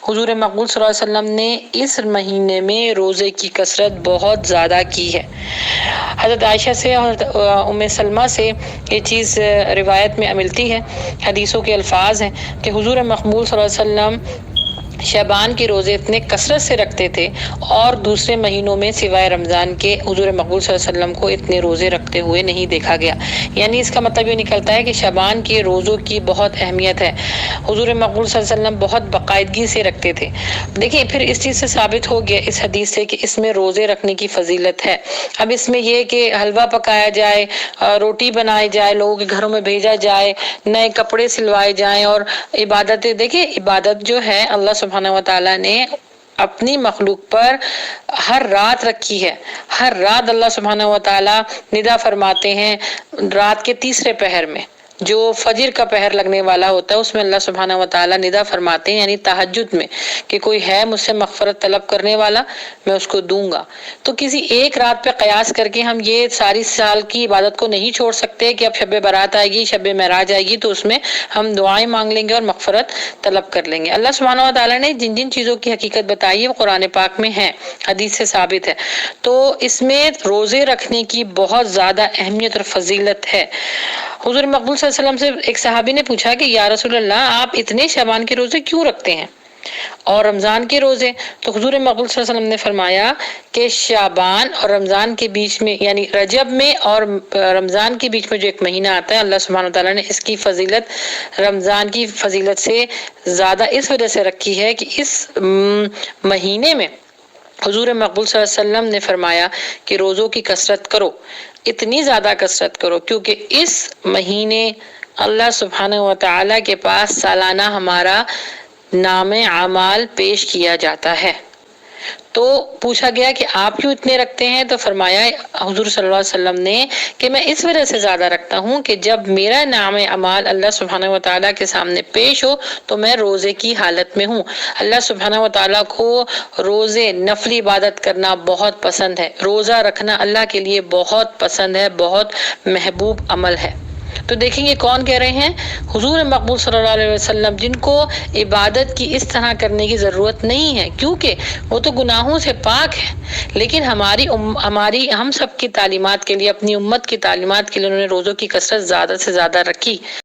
حضور مقبول صلی اللہ علیہ وسلم نے اس مہینے میں روزے کی کثرت بہت زیادہ کی ہے۔ حضرت عائشہ سے اور ام سلمہ سے یہ چیز روایت میں ملتی ہے، حدیثوں کے الفاظ ہیں کہ حضور مقبول صلی اللہ علیہ وسلم شعبان کے روزے اتنے کثرت سے رکھتے تھے اور دوسرے مہینوں میں سوائے رمضان کے حضور مقبول صلی اللہ علیہ وسلم کو اتنے روزے رکھتے ہوئے نہیں دیکھا گیا۔ یعنی اس کا مطلب یہ نکلتا ہے کہ شعبان کے روزوں کی بہت اہمیت ہے، حضور مقبول صلی اللہ علیہ وسلم بہت باقاعدگی سے رکھتے تھے۔ دیکھیں پھر اس چیز سے ثابت ہو گیا اس حدیث سے کہ اس میں روزے رکھنے کی فضیلت ہے۔ اب اس میں یہ کہ حلوہ پکایا جائے، روٹی بنائی جائے، لوگوں کے گھروں میں بھیجا جائے، نئے کپڑے سلوائے جائیں اور عبادتیں، دیکھیں عبادت جو ہے اللہ سبحانہ و تعالیٰ نے اپنی مخلوق پر ہر رات رکھی ہے۔ ہر رات اللہ سبحانہ و تعالیٰ ندا فرماتے ہیں، رات کے تیسرے پہر میں جو فجر کا پہر لگنے والا ہوتا ہے اس میں اللہ سبحانہ و تعالیٰ ندا فرماتے ہیں، یعنی تہجد میں، کہ کوئی ہے مجھ سے مغفرت طلب کرنے والا میں اس کو دوں گا۔ تو کسی ایک رات پہ قیاس کر کے ہم یہ ساری سال کی عبادت کو نہیں چھوڑ سکتے کہ اب شب برات آئے گی، شب معراج آئے گی تو اس میں ہم دعائیں مانگ لیں گے اور مغفرت طلب کر لیں گے۔ اللہ سبحانہ و تعالیٰ نے جن جن چیزوں کی حقیقت بتائی ہے وہ قرآن پاک میں ہے، حدیث سے ثابت ہے، تو اس میں روزے رکھنے کی بہت زیادہ اہمیت اور فضیلت ہے۔ حضور مقبول صلی اللہ علیہ وسلم سے ایک صحابی نے پوچھا کہ یا رسول اللہ آپ اتنے شعبان کے روزے کیوں رکھتے ہیں اور رمضان کے روزے؟ تو حضور مقبول صلی اللہ علیہ وسلم نے فرمایا کہ شعبان اور رمضان کے بیچ میں، یعنی رجب میں اور رمضان کے بیچ میں جو ایک مہینہ آتا ہے، اللہ سبحانہ وتعالیٰ نے اس کی فضیلت رمضان کی فضیلت سے زیادہ اس وجہ سے رکھی ہے کہ اس مہینے میں حضور مقبول صلی اللہ علیہ وسلم نے فرمایا کہ روزوں کی کثرت کرو، اتنی زیادہ کثرت کرو کیونکہ اس مہینے اللہ سبحانہ و تعالیٰ کے پاس سالانہ ہمارا نام اعمال پیش کیا جاتا ہے۔ تو پوچھا گیا کہ آپ کیوں اتنے رکھتے ہیں؟ تو فرمایا حضور صلی اللہ علیہ وسلم نے کہ میں اس وجہ سے زیادہ رکھتا ہوں کہ جب میرا نام اعمال اللہ سبحانہ و تعالیٰ کے سامنے پیش ہو تو میں روزے کی حالت میں ہوں۔ اللہ سبحانہ و تعالیٰ کو روزے نفلی عبادت کرنا بہت پسند ہے، روزہ رکھنا اللہ کے لیے بہت پسند ہے، بہت محبوب عمل ہے۔ تو دیکھیں گے کون کہہ رہے ہیں؟ حضور مقبول صلی اللہ علیہ وسلم، جن کو عبادت کی اس طرح کرنے کی ضرورت نہیں ہے کیونکہ وہ تو گناہوں سے پاک ہے، لیکن ہماری ہم سب کی تعلیمات کے لیے، اپنی امت کی تعلیمات کے لیے انہوں نے روزوں کی کثرت زیادہ سے زیادہ رکھی۔